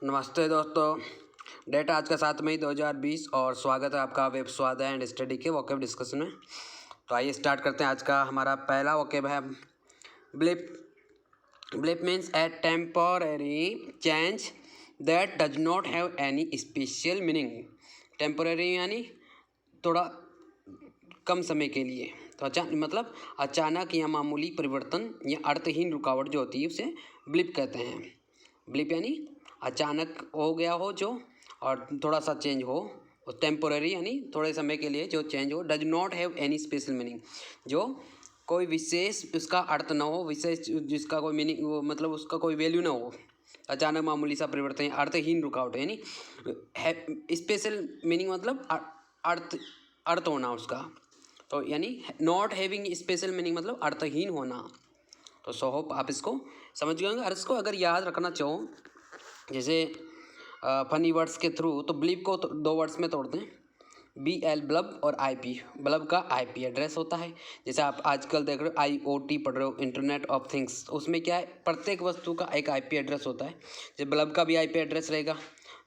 नमस्ते दोस्तों, डेट आज का 7 मई 2020 और स्वागत है आपका वेब स्वाध्याय एंड स्टडी के वोकेब डिस्कशन में। तो आइए स्टार्ट करते हैं। आज का हमारा पहला वोकेब है blip. Blip means A temporary change that does not have any special meaning. Temporary यानी थोड़ा कम समय के लिए। तो मतलब अचानक या मामूली परिवर्तन या अर्थहीन रुकावट जो होती है उसे ब्लिप कहते हैं। ब्लिप यानी अचानक हो गया हो जो और थोड़ा सा चेंज हो, और टेम्पोररी यानी थोड़े समय के लिए जो चेंज हो। Does not have any special meaning, जो कोई विशेष उसका अर्थ ना हो, विशेष जिसका कोई मीनिंग वो मतलब उसका कोई वैल्यू ना हो। अचानक मामूली सा परिवर्तन, अर्थहीन रुकावट यानी स्पेशल मीनिंग मतलब अर्थ होना उसका। तो यानी नॉट हैविंग स्पेशल मीनिंग मतलब अर्थहीन होना। तो सो होप आप इसको समझ गए होंगे। अर्थ को अगर याद रखना चाहो जैसे फनी वर्ड्स के थ्रू, तो ब्लिप को 2 वर्ड्स में तोड़ते हैं, BL ब्लब और IP। ब्लब का IP एड्रेस होता है। जैसे आप आजकल देख रहे हो IoT पढ़ रहे हो, इंटरनेट ऑफ थिंग्स, उसमें क्या है, प्रत्येक वस्तु का एक IP एड्रेस होता है। जब ब्लब का भी IP एड्रेस रहेगा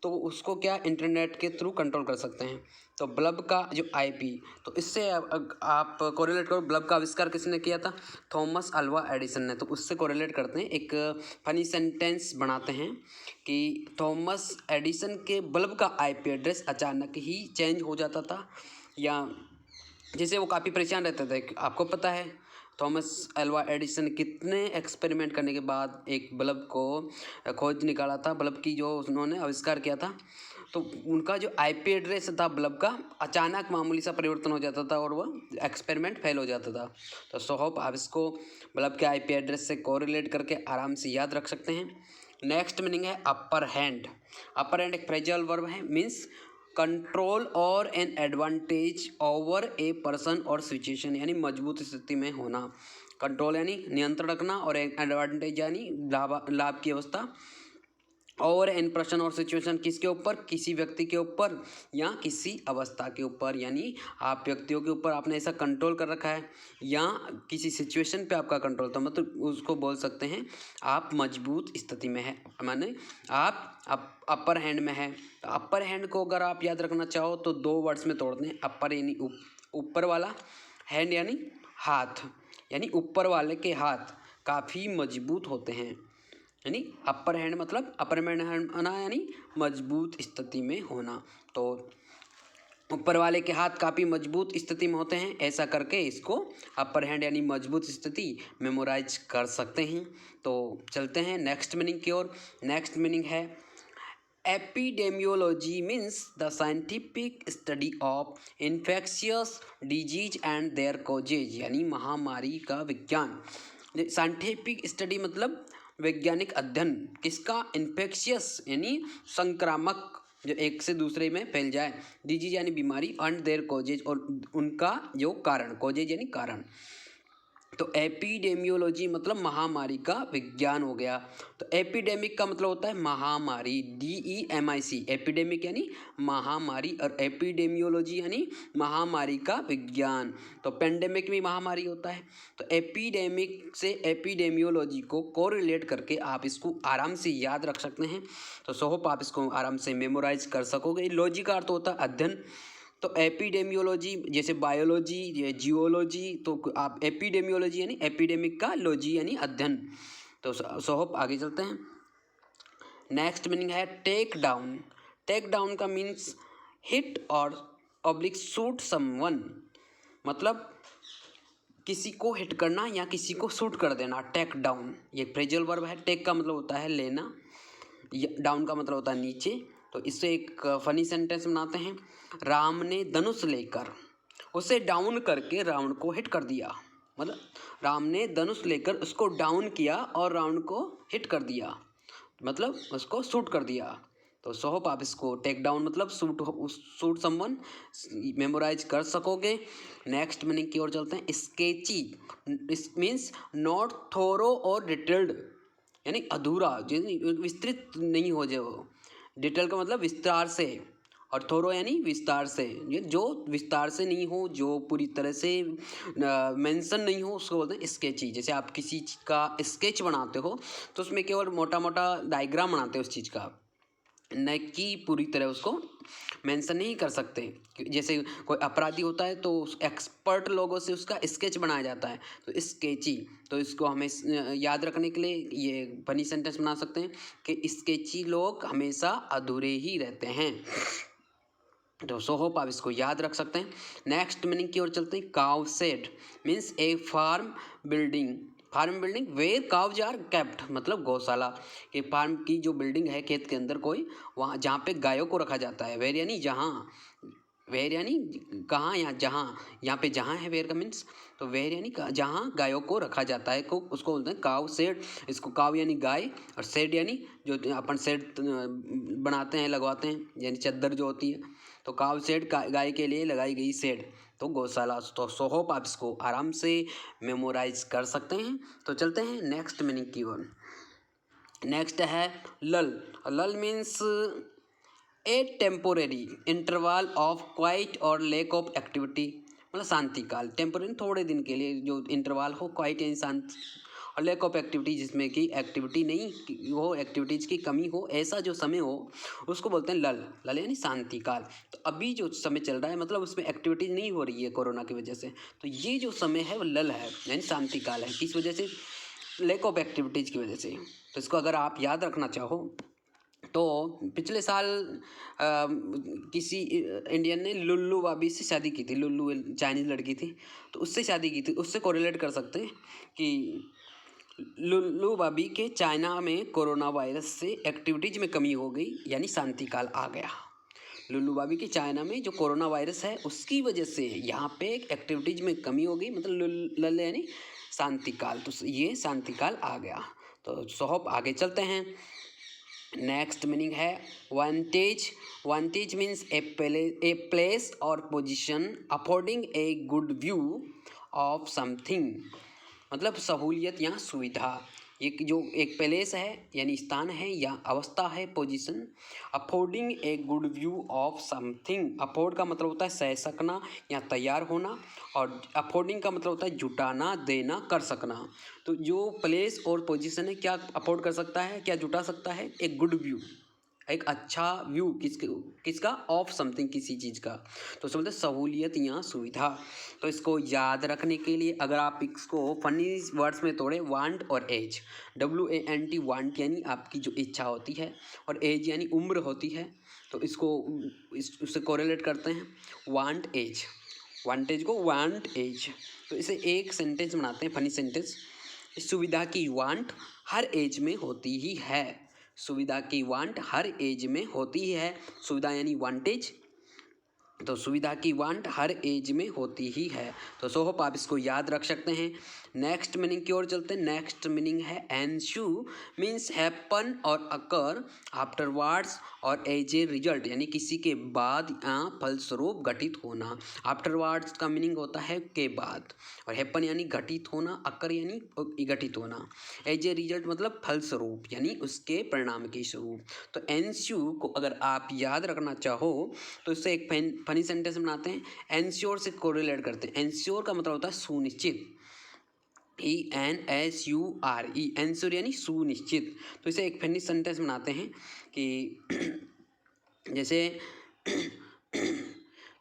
तो उसको क्या इंटरनेट के थ्रू कंट्रोल कर सकते हैं। तो ब्लब का जो IP, तो इससे आप कोरिलेट करो। ब्लब का आविष्कार किसने किया था? थॉमस अल्वा एडिसन ने। तो उससे कोरिलेट करते हैं, एक फनी सेंटेंस बनाते हैं कि थॉमस एडिसन के बल्ब का IP एड्रेस अचानक ही चेंज हो जाता था, या जैसे वो काफ़ी परेशान रहते थे। आपको पता है थॉमस अल्वा एडिसन कितने एक्सपेरिमेंट करने के बाद एक बल्ब को खोज निकाला था, बल्ब की जो उन्होंने आविष्कार किया था। तो उनका जो IP एड्रेस था बल्ब का, अचानक मामूली सा परिवर्तन हो जाता था और वह एक्सपेरिमेंट फेल हो जाता था। तो सो होप आप इसको बल्ब के IP एड्रेस से कोरिलेट करके आराम से याद रख सकते हैं। नेक्स्ट मीनिंग है अपर हैंड। अपर हैंड एक फ्रेजल वर्ब है, मीन्स कंट्रोल और an advantage over a person और सिचुएशन, यानी मजबूत स्थिति में होना। कंट्रोल यानी नियंत्रण रखना, और एडवांटेज यानी लाभ की अवस्था। और एन पर्सन और सिचुएशन किसके ऊपर? किसी व्यक्ति के ऊपर या किसी अवस्था के ऊपर, यानी आप व्यक्तियों के ऊपर आपने ऐसा कंट्रोल कर रखा है या किसी सिचुएशन पे आपका कंट्रोल, तो मतलब उसको बोल सकते हैं आप मजबूत स्थिति में है, माने आप अपर हैंड में है। तो अपर हैंड को अगर आप याद रखना चाहो तो 2 वर्ड्स में तोड़ते हैं। अपर यानी ऊपर वाला, हैंड यानी हाथ, यानी ऊपर वाले के हाथ काफ़ी मजबूत होते हैं। यानी अपर हैंड मतलब अपर हैंड होना यानी मजबूत स्थिति में होना। तो ऊपर वाले के हाथ काफ़ी मजबूत स्थिति में होते हैं, ऐसा करके इसको अपर हैंड यानी मजबूत स्थिति मेमोराइज कर सकते हैं। तो चलते हैं नेक्स्ट मीनिंग की ओर। नेक्स्ट मीनिंग है epidemiology means the scientific study of infectious disease and their causes, यानी महामारी का विज्ञान। साइंटिफिक स्टडी मतलब वैज्ञानिक अध्ययन किसका? इन्फेक्शियस यानी संक्रामक, जो एक से दूसरे में फैल जाए, डिजीज यानी बीमारी, एंड देयर कॉजेज और उनका जो कारण, कॉजेज यानी कारण। तो एपिडेमियोलॉजी मतलब महामारी का विज्ञान हो गया। तो एपिडेमिक का मतलब होता है महामारी, DEMIC, एपिडेमिक यानी महामारी, और एपिडेमियोलॉजी यानी महामारी का विज्ञान। तो पेंडेमिक भी महामारी होता है। तो एपिडेमिक से एपिडेमियोलॉजी को कोरिलेट करके आप इसको आराम से याद रख सकते हैं। तो सो होप आप इसको आराम से मेमोराइज कर सकोगे। लॉजी का अर्थ होता है अध्ययन। तो एपिडेमियोलॉजी जैसे बायोलॉजी या जियोलॉजी, तो आप एपिडेमियोलॉजी यानी एपिडेमिक का लॉजी यानी अध्ययन। तो सो होप आगे चलते हैं। नेक्स्ट मीनिंग है टेक डाउन। टेक डाउन का मीन्स हिट और ऑब्लिक शूट समवन, मतलब किसी को हिट करना या किसी को शूट कर देना। टेक डाउन ये फ्रेजल वर्ब है। टेक का मतलब होता है लेना, डाउन का मतलब होता है नीचे। तो इससे एक फनी सेंटेंस बनाते हैं, राम ने धनुष लेकर उसे डाउन करके रावण को हिट कर दिया। मतलब राम ने धनुष लेकर उसको डाउन किया और रावण को हिट कर दिया, मतलब उसको शूट कर दिया। तो सो होप आप इसको टेक डाउन मतलब शूट समवन मेमोराइज कर सकोगे। नेक्स्ट मीनिंग की ओर चलते हैं। स्केची मीन्स नॉट थोरो और डिटेल्ड, यानी अधूरा, विस्तृत नहीं हो जो। डिटेल का मतलब विस्तार से, और थोरो यानी विस्तार से, ये जो विस्तार से नहीं हो, जो पूरी तरह से मेंशन नहीं हो, उसको बोलते हैं स्केची। जैसे आप किसी चीज़ का स्केच बनाते हो तो उसमें केवल मोटा मोटा डायग्राम बनाते हो उस चीज़ का, न कि पूरी तरह उसको मेंशन नहीं कर सकते। जैसे कोई अपराधी होता है तो उस एक्सपर्ट लोगों से उसका स्केच बनाया जाता है, तो स्केची, तो इसको हमें याद रखने के लिए ये फनी सेंटेंस बना सकते हैं कि स्केची लोग हमेशा अधूरे ही रहते हैं। तो सो होप आप इसको याद रख सकते हैं। नेक्स्ट मीनिंग की ओर चलते हैं। Cow shed means a farm building, farm building where cows are kept, मतलब गौशाला। कि फार्म की जो बिल्डिंग है खेत के अंदर कोई, वहाँ जहाँ पे गायों को रखा जाता है। वेर यानी जहाँ, वेर यानी कहाँ, या जहाँ, यहाँ पे जहाँ है वेर का मीन्स, तो वेर यानी जहाँ गायों को रखा जाता है को उसको बोलते हैं काव शेड। इसको काव यानी गाय, और शेड यानी जो अपन शेड बनाते हैं, लगवाते हैं, यानी चद्दर जो होती है। तो काव शेड गाय के लिए लगाई गई शेड, तो गौशाला। तो सो होप आप इसको आराम से मेमोराइज कर सकते हैं। तो चलते हैं नेक्स्ट मीनिंग की ओर। नेक्स्ट है लल। लल means A temporary interval of quite और लैक ऑफ एक्टिविटी, मतलब शांति काल। टेम्पोरेरी थोड़े दिन के लिए जो इंटरवल हो, क्वाइट यानी शांत, और लैक ऑफ एक्टिविटी जिसमें कि एक्टिविटी नहीं हो, एक्टिविटीज़ की कमी हो, ऐसा जो समय हो उसको बोलते हैं लल। लल यानी शांति काल। तो अभी जो समय चल रहा है मतलब उसमें एक्टिविटीज नहीं हो रही है कोरोना की वजह से, तो ये जो समय है वो लल है, यानी शांति काल है। किस वजह से? लैक ऑफ एक्टिविटीज़ की वजह से। तो इसको अगर आप याद रखना चाहो तो पिछले साल किसी इंडियन ने लुल्लू बाबी से शादी की थी। लुल्लू चाइनीज़ लड़की थी, तो उससे शादी की थी। उससे कोरिलेट कर सकते हैं कि लुल्लू बाबी के चाइना में कोरोना वायरस से एक्टिविटीज में कमी हो गई, यानी शांति काल आ गया। लुल्लू बाबी के चाइना में जो कोरोना वायरस है उसकी वजह से यहाँ पे एक्टिविटीज में कमी हो गई, मतलब लल यानी शांति काल, तो ये शांति काल आ गया। तो सोहब आगे चलते हैं। नेक्स्ट मीनिंग है vantage. Vantage means a place और position affording a good view of something, मतलब सहूलियत या सुविधा। ये जो एक प्लेस है यानी स्थान है या अवस्था है, position. Affording a good view of something, afford का मतलब होता है सह सकना या तैयार होना, और अफोर्डिंग का मतलब होता है जुटाना, देना, कर सकना। तो जो प्लेस और पोजीशन है क्या अफोर्ड कर सकता है, क्या जुटा सकता है? एक गुड व्यू, एक अच्छा व्यू किसका? ऑफ समथिंग, किसी चीज़ का। तो उसमें बोलते हैं सहूलियत या सुविधा। तो इसको याद रखने के लिए अगर आप इसको फनी वर्ड्स में तोड़े, वांट और एज। WANT, वांट यानी आपकी जो इच्छा होती है, और एज यानी उम्र होती है। तो इसको उससे कोरिलेट करते हैं, वांट एज, वांटेज को वांट एज। तो इसे एक सेंटेंस बनाते हैं, फनी सेंटेंस। सुविधा की वांट हर एज में होती ही है। सुविधा की वांट हर एज में होती ही है। सुविधा यानी वांटेज, तो सुविधा की वांट हर एज में होती ही है। तो सो होप आप इसको याद रख सकते हैं। नेक्स्ट मीनिंग की ओर चलते हैं। नेक्स्ट मीनिंग है एनस्यू मीन्स हैपन और अकर आफ्टरवर्ड्स और एज ए रिजल्ट, यानी किसी के बाद या फलस्वरूप घटित होना। आफ्टरवर्ड्स का मीनिंग होता है के बाद, और हैपन यानी घटित होना, अकर यानी घटित होना, एज ए रिजल्ट मतलब फलस्वरूप यानी उसके परिणाम के स्वरूप। तो एनस्यू को अगर आप याद रखना चाहो तो इससे एक फनी सेंटेंस बनाते हैं, एंश्योर से कोरिलेट करते हैं। एंश्योर का मतलब होता है सुनिश्चित, ENSURE, एंश्योर यानी सुनिश्चित। तो इसे एक फनी सेंटेंस बनाते हैं कि जैसे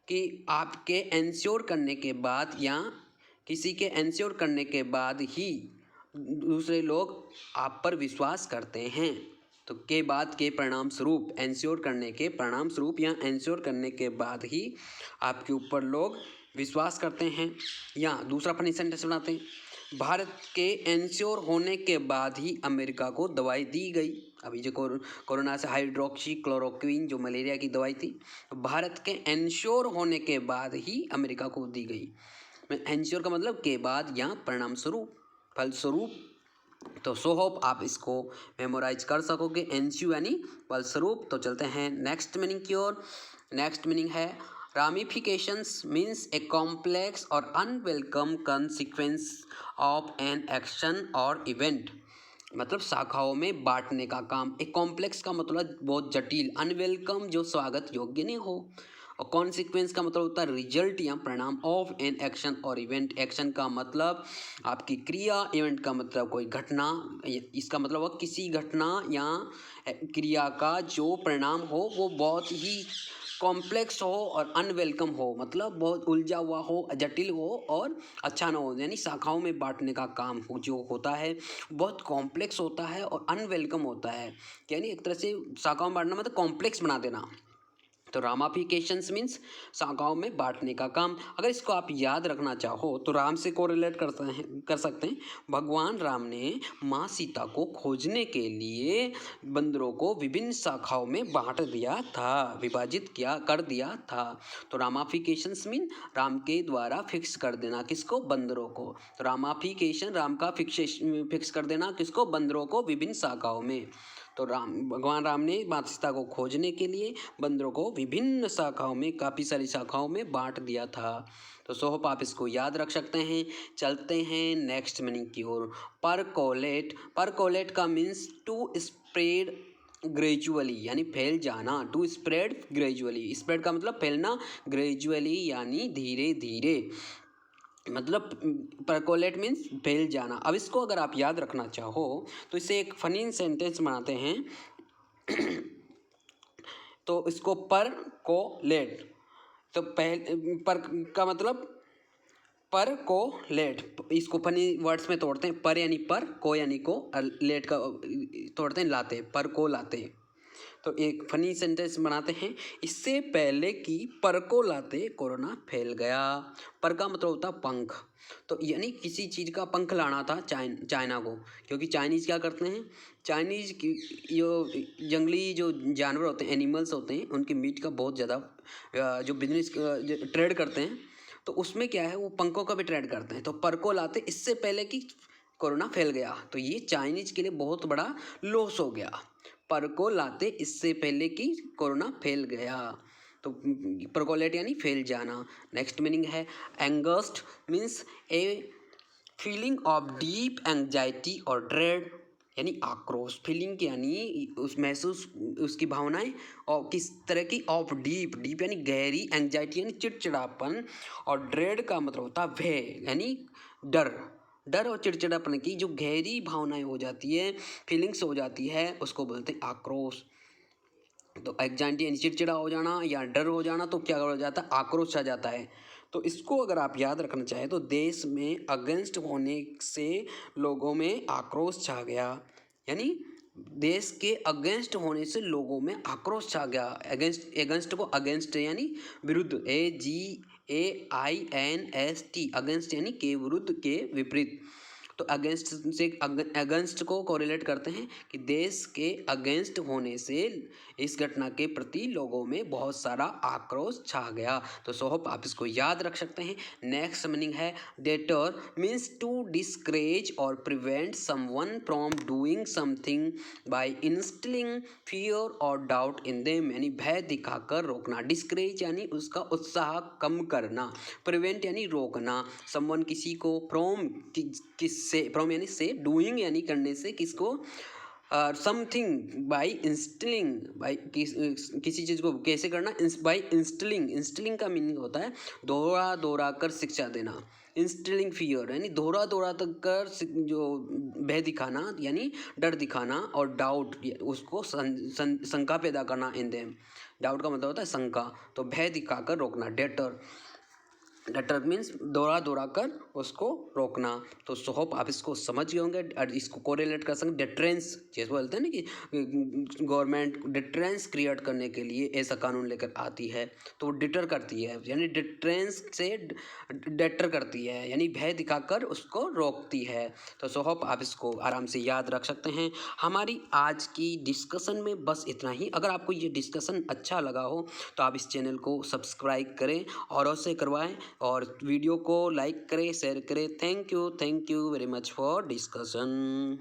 कि आपके एंश्योर करने के बाद या किसी के एंश्योर करने के बाद ही दूसरे लोग आप पर विश्वास करते हैं। तो के बाद के परिणाम स्वरूप, एंश्योर करने के परिणाम स्वरूप या एंश्योर करने के बाद ही आपके ऊपर लोग विश्वास करते हैं। या दूसरा फनी सेंटेंस बनाते हैं, भारत के एंश्योर होने के बाद ही अमेरिका को दवाई दी गई। अभी जो कोरोना से हाइड्रोक्सी क्लोरोक्विन जो मलेरिया की दवाई थी, भारत के एंश्योर होने के बाद ही अमेरिका को दी गई। एंश्योर का मतलब के बाद या परिणाम स्वरूप, फलस्वरूप। तो सो होप आप इसको मेमोराइज कर सकोगे, एनस्यू यानी फलस्वरूप। तो चलते हैं नेक्स्ट मीनिंग की ओर। नेक्स्ट मीनिंग है रामिफिकेशंस मीन्स ए कॉम्प्लेक्स और unwelcome consequence of an action और इवेंट, मतलब शाखाओं में बांटने का काम। एक कॉम्प्लेक्स का मतलब बहुत जटिल, अनवेलकम जो स्वागत योग्य नहीं हो, और कॉन्सिक्वेंस का मतलब होता है रिजल्ट या परिणाम ऑफ एन एक्शन और इवेंट। एक्शन का मतलब आपकी क्रिया, इवेंट का मतलब कोई घटना। इसका मतलब वो किसी घटना या क्रिया का जो परिणाम हो वो बहुत ही कॉम्प्लेक्स हो और अनवेलकम हो, मतलब बहुत उलझा हुआ हो, जटिल हो और अच्छा ना हो। यानी शाखाओं में बांटने का काम जो होता है बहुत कॉम्प्लेक्स होता है और अनवेलकम होता है। यानी एक तरह से शाखाओं में बांटना मतलब कॉम्प्लेक्स बना देना। तो रामाफिकेशंस मीन्स शाखाओं में बांटने का काम। अगर इसको आप याद रखना चाहो तो राम से कोरिलेट कर सकते हैं। भगवान राम ने माँ सीता को खोजने के लिए बंदरों को विभिन्न शाखाओं में बांट दिया था, विभाजित कर दिया था। तो रामाफिकेशंस मीन राम के द्वारा फिक्स कर देना, किसको? बंदरों को। तो रामाफिकेशन राम का फिक्स कर देना, किसको? बंदरों को विभिन्न शाखाओं में। तो भगवान राम ने माता सीता को खोजने के लिए बंदरों को विभिन्न शाखाओं में, काफ़ी सारी शाखाओं में बांट दिया था। तो सो होप आप इसको याद रख सकते हैं। चलते हैं नेक्स्ट मीनिंग की ओर। परकोलेट। परकोलेट का मीन्स टू स्प्रेड ग्रेजुअली, यानी फैल जाना। टू स्प्रेड ग्रेजुअली, स्प्रेड का मतलब फैलना, ग्रेजुअली यानी धीरे धीरे, मतलब परकोलेट मीन्स फैल जाना। अब इसको अगर आप याद रखना चाहो तो इसे एक फनी सेंटेंस बनाते हैं। तो इसको पर को लेट, तो पर का मतलब पर को लेट, इसको फनी वर्ड्स में तोड़ते हैं। पर यानी पर, को यानी को, लेट का तोड़ते हैं लाते, पर को लाते। तो एक फनी सेंटेंस बनाते हैं। इससे पहले कि पर को लाते कोरोना फैल गया। पर का मतलब होता है पंख। तो यानी किसी चीज़ का पंख लाना था चाइना को, क्योंकि चाइनीज़ क्या करते हैं, चाइनीज़ की जो जंगली जो जानवर होते हैं, एनिमल्स होते हैं, उनके मीट का बहुत ज़्यादा जो बिजनेस ट्रेड करते हैं, तो उसमें क्या है वो पंखों का भी ट्रेड करते हैं। तो पर को लाते इससे पहले कि कोरोना फैल गया, तो ये चाइनीज के लिए बहुत बड़ा लॉस हो गया। पर को लाते इससे पहले कि कोरोना फैल गया। तो परकोलेट यानी फैल जाना। नेक्स्ट मीनिंग है angst means a feeling of deep anxiety और ड्रेड, यानी आक्रोश। फीलिंग यानी उस महसूस, उसकी भावनाएं, और किस तरह की? ऑफ डीप, डीप यानी गहरी, एंजाइटी यानी चिड़चिड़ापन, और ड्रेड का मतलब होता है भय यानी डर। डर और चिड़चिड़ापन की जो गहरी भावनाएं हो जाती है, फीलिंग्स हो जाती है, उसको बोलते हैं आक्रोश। तो एंजाइटी यानी चिड़चिड़ा हो जाना या डर हो जाना, तो क्या हो जाता है? आक्रोश आ जाता है। तो इसको अगर आप याद रखना चाहें तो देश में अगेंस्ट होने से लोगों में आक्रोश छा गया, यानी देश के अगेंस्ट होने से लोगों में आक्रोश छा गया। अगेंस्ट, अगेंस्ट को अगेंस्ट यानी विरुद्ध, AGAINST, अगेंस्ट यानी के विरुद्ध, के विपरीत। तो अगेंस्ट से अगेंस्ट को कोरिलेट करते हैं कि देश के अगेंस्ट होने से इस घटना के प्रति लोगों में बहुत सारा आक्रोश छा गया। तो सो होप आप इसको याद रख सकते हैं। नेक्स्ट मीनिंग है डेटर मीन्स टू डिस्करेज और prevent someone from doing something bye instilling fear और डाउट इन देम, यानी भय दिखाकर रोकना। डिस्करेज यानी उसका उत्साह कम करना, प्रिवेंट यानी रोकना, समवन किसी को, फ्रॉम किससे, फ्रॉम यानी से, डूइंग यानी करने से, किसको? समथिंग बाय इंस्टिलिंग, बाय किसी चीज़ को कैसे करना? बाय इंस्टिलिंग, इंस्टिलिंग का मीनिंग होता है दोहरा दोहरा कर शिक्षा देना। इंस्टिलिंग फियर यानी दोहरा दोहरा तक कर जो भय दिखाना यानी डर दिखाना, और डाउट उसको शंका पैदा करना इन देम। डाउट का मतलब होता है शंका, तो भय दिखाकर रोकना, डेटर। डेटर मीन्स दोहरा दोहरा कर उसको रोकना। तो सो होप आप इसको समझ गए होंगे। और इसको कोरिलेट कर सकते, डिटरेंस जैसे बोलते हैं ना कि गवर्नमेंट डिटरेंस क्रिएट करने के लिए ऐसा कानून लेकर आती है, तो वो डिटर करती है, यानी डिटरेंस से डेटर करती है, यानी भय दिखाकर उसको रोकती है। तो सो होप आप इसको आराम से याद रख सकते हैं। हमारी आज की डिस्कशन में बस इतना ही। अगर आपको ये डिस्कशन अच्छा लगा हो तो आप इस चैनल को सब्सक्राइब करें और उससे करवाएं, और वीडियो को लाइक करें, शेयर करें। Thank you very much for discussion.